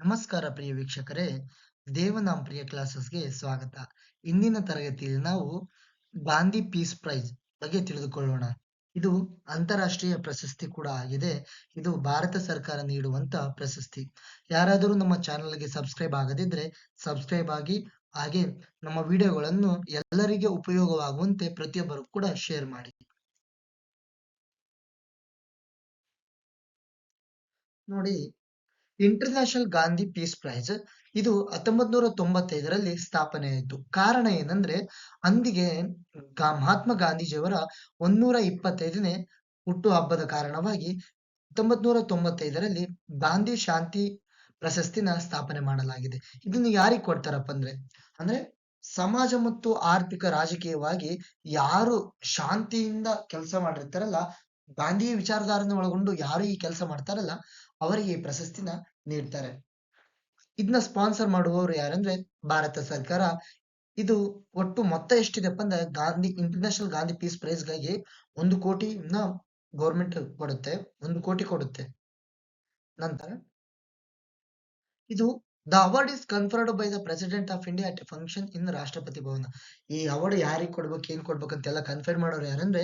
ನಮಸ್ಕಾರ ಪ್ರಿಯ ವೀಕ್ಷಕರೇ, ದೇವನಾಂ ಪ್ರಿಯ ಕ್ಲಾಸಸ್‌ಗೆ ಸ್ವಾಗತ. ಇಂದಿನ ತರಗತಿಯಲ್ಲಿ ನಾವು ಗಾಂಧಿ ಪೀಸ್ ಪ್ರೈಸ್ ಬಗ್ಗೆ ತಿಳಿದುಕೊಳ್ಳೋಣ. ಇದು ಅಂತಾರಾಷ್ಟ್ರೀಯ ಪ್ರಶಸ್ತಿ ಕೂಡ ಆಗಿದೆ. ಇದು ಭಾರತ ಸರ್ಕಾರ ನೀಡುವಂತ ಪ್ರಶಸ್ತಿ. ಯಾರಾದರೂ ನಮ್ಮ ಚಾನೆಲ್‌ಗೆ ಸಬ್ಸ್ಕ್ರೈಬ್ ಆಗದಿದ್ರೆ ಸಬ್ಸ್ಕ್ರೈಬ್ ಆಗಿ, ಹಾಗೆ ನಮ್ಮ ವಿಡಿಯೋಗಳನ್ನು ಎಲ್ಲರಿಗೆ ಉಪಯೋಗವಾಗುವಂತೆ ಪ್ರತಿಯೊಬ್ಬರು ಕೂಡ ಶೇರ್ ಮಾಡಿ. ನೋಡಿ, ಇಂಟರ್ನ್ಯಾಷನಲ್ ಗಾಂಧಿ ಪೀಸ್ ಪ್ರೈಸ್ ಇದು 1995ರಲ್ಲಿ ಸ್ಥಾಪನೆಯಾಯಿತು. ಕಾರಣ ಏನಂದ್ರೆ ಅಂದಿಗೆ ಮಹಾತ್ಮ ಗಾಂಧೀಜಿಯವರ 125ನೇ ಹುಟ್ಟು ಹಬ್ಬದ ಕಾರಣವಾಗಿ 1995ರಲ್ಲಿ ಗಾಂಧಿ ಶಾಂತಿ ಪ್ರಶಸ್ತಿನ ಸ್ಥಾಪನೆ ಮಾಡಲಾಗಿದೆ. ಇದನ್ನು ಯಾರಿಗೆ ಕೊಡ್ತಾರಪ್ಪ ಅಂದ್ರೆ ಸಮಾಜ ಮತ್ತು ಆರ್ಥಿಕ ರಾಜಕೀಯವಾಗಿ ಯಾರು ಶಾಂತಿಯಿಂದ ಕೆಲಸ ಮಾಡಿರ್ತಾರಲ್ಲ, ಗಾಂಧಿ ವಿಚಾರಧಾರೆಯನ್ನು ಒಳಗೊಂಡು ಯಾರು ಈ ಕೆಲಸ ಮಾಡ್ತಾರಲ್ಲ ಅವರಿಗೆ ಈ ಪ್ರಶಸ್ತಿನ ನೀಡ್ತಾರೆ. ಇದನ್ನ ಸ್ಪಾನ್ಸರ್ ಮಾಡುವವರು ಯಾರಂದ್ರೆ ಭಾರತ ಸರ್ಕಾರ. ಇದು ಒಟ್ಟು ಮೊತ್ತ ಎಷ್ಟಿದೆಪ್ಪ ಅಂದ್ರೆ ಇಂಟರ್ನ್ಯಾಷನಲ್ ಗಾಂಧಿ ಪೀಸ್ ಪ್ರೈಸ್ ಗಾಗಿ 1 ಕೋಟಿನ ಗೌರ್ಮೆಂಟ್ ಕೊಡುತ್ತೆ. 1 ಕೋಟಿ ಕೊಡುತ್ತೆ. ನಂತರ ಇದು the award is conferred by the president of India at A function ಇನ್ ರಾಷ್ಟ್ರಪತಿ ಭವನ. ಈ ಅವಾರ್ಡ್ ಯಾರಿಗೆ ಕೊಡ್ಬೇಕು, ಏನ್ ಕೊಡ್ಬೇಕು ಅಂತೆಲ್ಲ ಕನ್ಫರ್ಡ್ ಮಾಡೋರು ಯಾರಂದ್ರೆ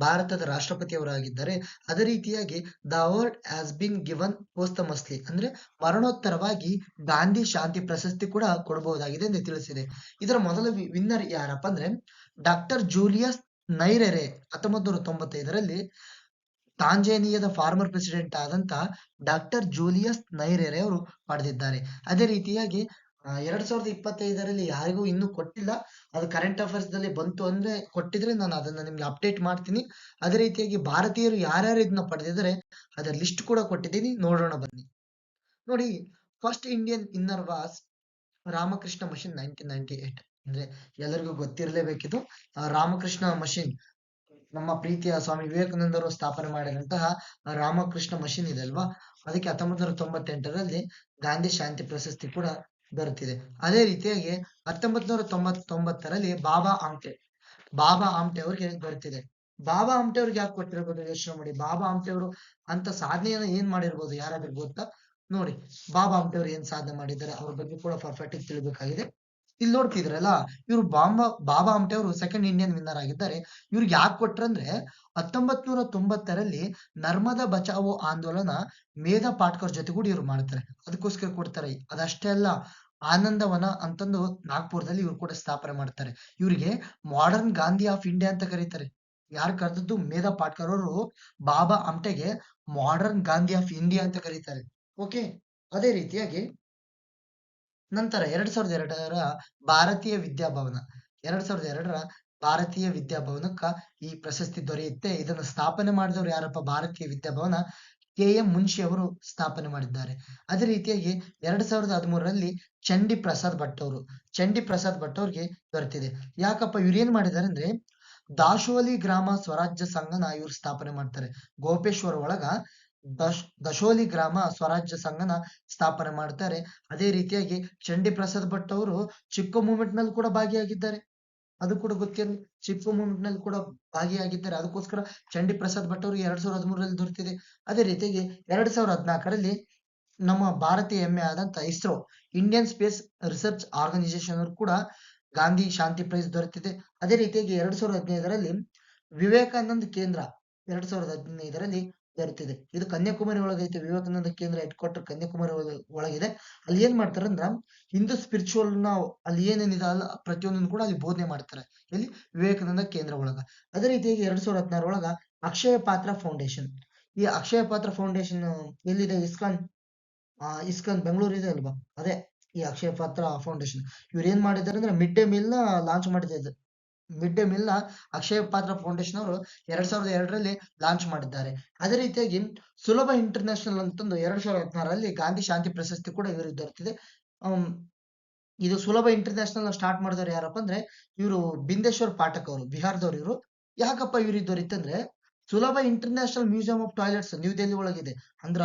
ಭಾರತದ ರಾಷ್ಟ್ರಪತಿ ಅವರಾಗಿದ್ದಾರೆ. ಅದೇ ರೀತಿಯಾಗಿ the award has been given posthumously ಅಂದ್ರೆ ಮರಣೋತ್ತರವಾಗಿ ಗಾಂಧಿ ಶಾಂತಿ ಪ್ರಶಸ್ತಿ ಕೂಡ ಕೊಡಬಹುದಾಗಿದೆ ಎಂದು ತಿಳಿಸಿದೆ. ಇದರ ಮೊದಲ ವಿನ್ನರ್ ಯಾರಪ್ಪ ಅಂದ್ರೆ doctor Julius Nyerere 1995ರಲ್ಲಿ ತಾಂಜೇನಿಯಾದ farmer president ಆದಂತ ಡಾಕ್ಟರ್ ಜೂಲಿಯಸ್ ನೈರೆರೆ ಅವರು ಪಡೆದಿದ್ದಾರೆ. ಅದೇ ರೀತಿಯಾಗಿ 2025ರಲ್ಲಿ ಯಾರಿಗೂ ಇನ್ನೂ ಕೊಟ್ಟಿಲ್ಲ. ಅದು ಕರೆಂಟ್ ಅಫೇರ್ಸ್ ದಲ್ಲಿ ಬಂತು ಅಂದ್ರೆ ಕೊಟ್ಟಿದ್ರೆ ನಾನು ಅದನ್ನ ನಿಮ್ಗೆ ಅಪ್ಡೇಟ್ ಮಾಡ್ತೀನಿ. ಅದೇ ರೀತಿಯಾಗಿ ಭಾರತೀಯರು ಯಾರ್ಯಾರು ಇದನ್ನ ಪಡೆದಿದ್ದಾರೆ ಅದರ ಲಿಸ್ಟ್ ಕೂಡ ಕೊಟ್ಟಿದ್ದೀನಿ, ನೋಡೋಣ ಬನ್ನಿ. ನೋಡಿ, first Indian inner was Ramakrishna machine 1998. ಅಂದ್ರೆ ಎಲ್ಲರಿಗೂ ಗೊತ್ತಿರಲೇಬೇಕಿದು. ರಾಮಕೃಷ್ಣ ಮಷಿನ್ ನಮ್ಮ ಪ್ರೀತಿಯ ಸ್ವಾಮಿ ವಿವೇಕಾನಂದರು ಸ್ಥಾಪನೆ ಮಾಡಿದಂತಹ ರಾಮಕೃಷ್ಣ ಮಷಿನ್ ಇದೆ ಅಲ್ವಾ, ಅದಕ್ಕೆ 1998ರಲ್ಲಿ ಗಾಂಧಿ ಶಾಂತಿ ಪ್ರಶಸ್ತಿ ಕೂಡ ದೊರೆತಿದೆ. ಅದೇ ರೀತಿಯಾಗಿ 1999ರಲ್ಲಿ ಬಾಬಾ ಆಮ್ಟೆ ಅವರಿಗೆ ದೊರೆತಿದೆ. ಬಾಬಾ ಆಮ್ಟೆ ಅವ್ರಿಗೆ ಯಾಕೆ ಕೊಟ್ಟಿರ್ಬೋದು ಯೋಚನೆ ಮಾಡಿ. ಬಾಬಾ ಆಮ್ಟೆ ಅವರು ಅಂತ ಸಾಧನೆಯನ್ನ ಏನ್ ಮಾಡಿರ್ಬೋದು ಯಾರಾದ್ರೂ ಗೊತ್ತಾ? ನೋಡಿ, ಬಾಬಾ ಆಮ್ಟೆ ಅವರು ಏನ್ ಸಾಧನೆ ಮಾಡಿದ್ದಾರೆ ಅವ್ರ ಬಗ್ಗೆ ಕೂಡ ಪರ್ಫೆಕ್ಟ್ ಆಗಿ ತಿಳಿಬೇಕಾಗಿದೆ. ಇಲ್ಲಿ ನೋಡ್ತಿದ್ರಲ್ಲ, ಇವ್ರು ಬಾಬಾ ಆಮ್ಟೆ ಅವರು ಸೆಕೆಂಡ್ ಇಂಡಿಯನ್ ವಿನ್ನರ್ ಆಗಿದ್ದಾರೆ. ಇವ್ರಿಗೆ ಯಾಕೆ ಕೊಟ್ರಂದ್ರೆ 1990ರಲ್ಲಿ ನರ್ಮದಾ ಬಚಾವೋ ಆಂದೋಲನ ಮೇಧಾ ಪಾಟ್ಕರ್ ಜೊತೆಗೂಡಿ ಇವ್ರು ಮಾಡ್ತಾರೆ, ಅದಕ್ಕೋಸ್ಕರ ಕೊಡ್ತಾರೆ. ಅದಷ್ಟೇ ಅಲ್ಲ, ಆನಂದವನ ಅಂತಂದು ನಾಗ್ಪುರದಲ್ಲಿ ಇವ್ರು ಕೂಡ ಸ್ಥಾಪನೆ ಮಾಡ್ತಾರೆ. ಇವರಿಗೆ ಮಾಡರ್ನ್ ಗಾಂಧಿ ಆಫ್ ಇಂಡಿಯಾ ಅಂತ ಕರೀತಾರೆ. ಯಾರು ಕರೆದದ್ದು? ಮೇಧಾ ಪಾಟ್ಕರ್ ಅವರು ಬಾಬಾ ಆಮ್ಟೆಗೆ ಮಾಡರ್ನ್ ಗಾಂಧಿ ಆಫ್ ಇಂಡಿಯಾ ಅಂತ ಕರೀತಾರೆ. ಓಕೆ. ಅದೇ ರೀತಿಯಾಗಿ ನಂತರ 2002ರ ಭಾರತೀಯ ವಿದ್ಯಾಭವನ 2002ರ ಭಾರತೀಯ ವಿದ್ಯಾಭವನಕ್ಕ ಈ ಪ್ರಶಸ್ತಿ ದೊರೆಯುತ್ತೆ. ಇದನ್ನು ಸ್ಥಾಪನೆ ಮಾಡಿದವರು ಯಾರಪ್ಪ? ಭಾರತೀಯ ವಿದ್ಯಾಭವನ ಕೆ.ಎಂ. ಮುನ್ಷಿ ಅವರು ಸ್ಥಾಪನೆ ಮಾಡಿದ್ದಾರೆ. ಅದೇ ರೀತಿಯಾಗಿ 2013ರಲ್ಲಿ ಚಂಡಿ ಪ್ರಸಾದ್ ಭಟ್ ಅವ್ರಿಗೆ ದೊರೆತಿದೆ. ಯಾಕಪ್ಪ? ಇವ್ರು ಏನ್ ಮಾಡಿದ್ದಾರೆ ಅಂದ್ರೆ ದಾಶೋಲಿ ಗ್ರಾಮ ಸ್ವರಾಜ್ಯ ಸಂಘನ ಇವ್ರು ಸ್ಥಾಪನೆ ಮಾಡ್ತಾರೆ. ಗೋಪೇಶ್ವರ ಒಳಗ ದಶೋಲಿ ಗ್ರಾಮ ಸ್ವರಾಜ್ಯ ಸಂಘನ ಸ್ಥಾಪನೆ ಮಾಡ್ತಾರೆ. ಅದೇ ರೀತಿಯಾಗಿ ಚಂಡಿ ಪ್ರಸಾದ್ ಭಟ್ ಅವರು ಚಿಪ್ಪು ಮೂವ್ಮೆಂಟ್ ನಲ್ಲಿ ಕೂಡ ಭಾಗಿಯಾಗಿದ್ದಾರೆ. ಅದು ಕೂಡ ಗೊತ್ತಿರಲಿ, ಚಿಪ್ಪು ಮೂವ್ಮೆಂಟ್ ನಲ್ಲಿ ಕೂಡ ಭಾಗಿಯಾಗಿದ್ದಾರೆ. ಅದಕ್ಕೋಸ್ಕರ ಚಂಡಿ ಪ್ರಸಾದ್ ಭಟ್ ಅವರಿಗೆ 2013ರಲ್ಲಿ ದೊರೆತಿದೆ. ಅದೇ ರೀತಿಯಾಗಿ 2014ರಲ್ಲಿ ನಮ್ಮ ಭಾರತೀಯ ಹೆಮ್ಮೆ ಆದಂತ ISRO, Indian space research organisation ಅವರು ಕೂಡ ಗಾಂಧಿ ಶಾಂತಿ ಪ್ರೈಸ್ ದೊರೆತಿದೆ. ಅದೇ ರೀತಿಯಾಗಿ 2015ರಲ್ಲಿ ವಿವೇಕಾನಂದ ಕೇಂದ್ರ 2015ರಲ್ಲಿ ದೊರೆತಿದೆ. ಇದು ಕನ್ಯಾಕುಮಾರಿ ಒಳಗೈತೆ. ವಿವೇಕಾನಂದ ಕೇಂದ್ರ ಹೆಡ್ ಕ್ವಾರ್ಟರ್ ಕನ್ಯಾಕುಮಾರಿ ಒಳಗಿದೆ. ಅಲ್ಲಿ ಏನ್ ಮಾಡ್ತಾರೆ ಅಂದ್ರ ಹಿಂದೂ ಸ್ಪಿರಿಚುವಲ್ ನ ಅಲ್ಲಿ ಏನೇನಿದೆ ಅಲ್ಲ ಪ್ರತಿಯೊಂದನ್ನು ಕೂಡ ಅಲ್ಲಿ ಬೋಧನೆ ಮಾಡ್ತಾರೆ. ಎಲ್ಲಿ? ವಿವೇಕಾನಂದ ಕೇಂದ್ರ ಒಳಗ. ಅದೇ ರೀತಿಯಾಗಿ 2016 ಒಳಗ ಅಕ್ಷಯ ಪಾತ್ರ ಫೌಂಡೇಶನ್. ಈ ಅಕ್ಷಯ ಪಾತ್ರ ಫೌಂಡೇಶನ್ ಎಲ್ಲಿದೆ? ಇಸ್ಕಾನ್ ಬೆಂಗಳೂರು ಇದೆ ಅಲ್ವಾ, ಅದೇ ಈ ಅಕ್ಷಯ ಪಾತ್ರ ಫೌಂಡೇಶನ್. ಇವ್ರು ಏನ್ ಮಾಡಿದ್ದಾರೆ ಅಂದ್ರೆ ಮಿಡ್ ಡೇ ಮೀಲ್ ನ ಲಾಂಚ್ ಮಾಡಿದ್ದಾರೆ. ಮಿಡ್ ಡೇ ಮೀಲ್ ನ ಅಕ್ಷಯ ಪಾತ್ರ ಫೌಂಡೇಶನ್ ಅವರು 2002ರಲ್ಲಿ ಲಾಂಚ್ ಮಾಡಿದ್ದಾರೆ. ಅದೇ ರೀತಿಯಾಗಿ ಸುಲಭ ಇಂಟರ್ನ್ಯಾಷನಲ್ ಅಂತಂದು 2016ರಲ್ಲಿ ಗಾಂಧಿ ಶಾಂತಿ ಪ್ರಶಸ್ತಿ ಕೂಡ ಇವರಿಗೆ ದೊರೆತಿದೆ. ಇದು ಸುಲಭ ಇಂಟರ್ನ್ಯಾಷನಲ್ ಸ್ಟಾರ್ಟ್ ಮಾಡಿದವರು ಯಾರಪ್ಪ ಅಂದ್ರೆ ಇವರು ಬಿಂದೇಶ್ವರ್ ಪಾಠಕ್ ಅವರು, ಬಿಹಾರದವ್ರು ಇವರು. ಯಾಕಪ್ಪ ಇವ್ರಿಗೆ ದೊರೀತಂದ್ರೆ Sulabh international museum of toilets new Delhi ಒಳಗಿದೆ. ಅಂದ್ರ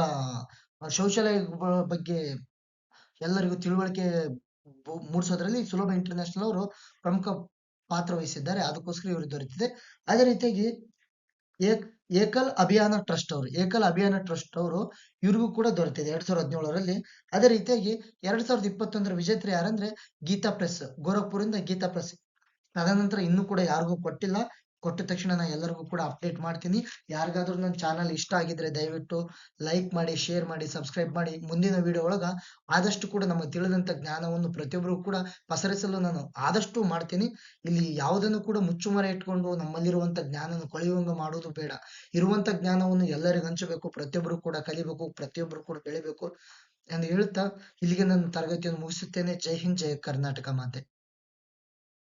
ಶೌಚಾಲಯಗಳ ಬಗ್ಗೆ ಎಲ್ಲರಿಗೂ ತಿಳುವಳಿಕೆ ಮೂಡಿಸೋದ್ರಲ್ಲಿ ಸುಲಭ ಇಂಟರ್ನ್ಯಾಷನಲ್ ಅವರು ಪ್ರಮುಖ ಪಾತ್ರ ವಹಿಸಿದ್ದಾರೆ. ಅದಕ್ಕೋಸ್ಕರ ಇವ್ರಿಗೆ ದೊರೆತಿದೆ. ಅದೇ ರೀತಿಯಾಗಿ ಏಕ್ ಏಕಲ್ ಅಭಿಯಾನ ಟ್ರಸ್ಟ್ ಅವರು ಇವ್ರಿಗೂ ಕೂಡ ದೊರೆತಿದೆ 2017ರಲ್ಲಿ. ಅದೇ ರೀತಿಯಾಗಿ 2021ರ ವಿಜೇತರು ಯಾರಂದ್ರೆ ಗೀತಾ ಪ್ರೆಸ್, ಗೋರಖ್ಪುರಿಂದ ಗೀತಾ ಪ್ರೆಸ್. ತದನಂತರ ಇನ್ನೂ ಕೂಡ ಯಾರಿಗೂ ಕೊಟ್ಟಿಲ್ಲ. ಕೊಟ್ಟ ತಕ್ಷಣ ನಾನು ಎಲ್ಲರಿಗೂ ಕೂಡ ಅಪ್ಡೇಟ್ ಮಾಡ್ತೀನಿ. ಯಾರಿಗಾದ್ರೂ ನನ್ನ ಚಾನಲ್ ಇಷ್ಟ ಆಗಿದ್ರೆ ದಯವಿಟ್ಟು ಲೈಕ್ ಮಾಡಿ, ಶೇರ್ ಮಾಡಿ, ಸಬ್ಸ್ಕ್ರೈಬ್ ಮಾಡಿ. ಮುಂದಿನ ವಿಡಿಯೋ ಒಳಗ ಆದಷ್ಟು ಕೂಡ ನಮಗೆ ತಿಳಿದಂತ ಜ್ಞಾನವನ್ನು ಪ್ರತಿಯೊಬ್ಬರಿಗೂ ಕೂಡ ಪಸರಿಸಲು ನಾನು ಆದಷ್ಟು ಮಾಡ್ತೀನಿ. ಇಲ್ಲಿ ಯಾವುದನ್ನು ಕೂಡ ಮುಚ್ಚುಮರೆ ಇಟ್ಕೊಂಡು ನಮ್ಮಲ್ಲಿರುವಂತ ಜ್ಞಾನವನ್ನು ಕೊಳೆಯುವಂಗ ಮಾಡುವುದು ಬೇಡ. ಇರುವಂತ ಜ್ಞಾನವನ್ನು ಎಲ್ಲರಿಗೂ ಹಂಚಬೇಕು, ಪ್ರತಿಯೊಬ್ಬರು ಕೂಡ ಕಲಿಬೇಕು, ಪ್ರತಿಯೊಬ್ಬರು ಕೂಡ ಬೆಳಿಬೇಕು ಎಂದು ಹೇಳುತ್ತಾ ಇಲ್ಲಿಗೆ ನನ್ನ ತರಗತಿಯನ್ನು ಮುಗಿಸುತ್ತೇನೆ. ಜೈ ಹಿಂದ್, ಜೈ ಕರ್ನಾಟಕ ಮಾತೆ.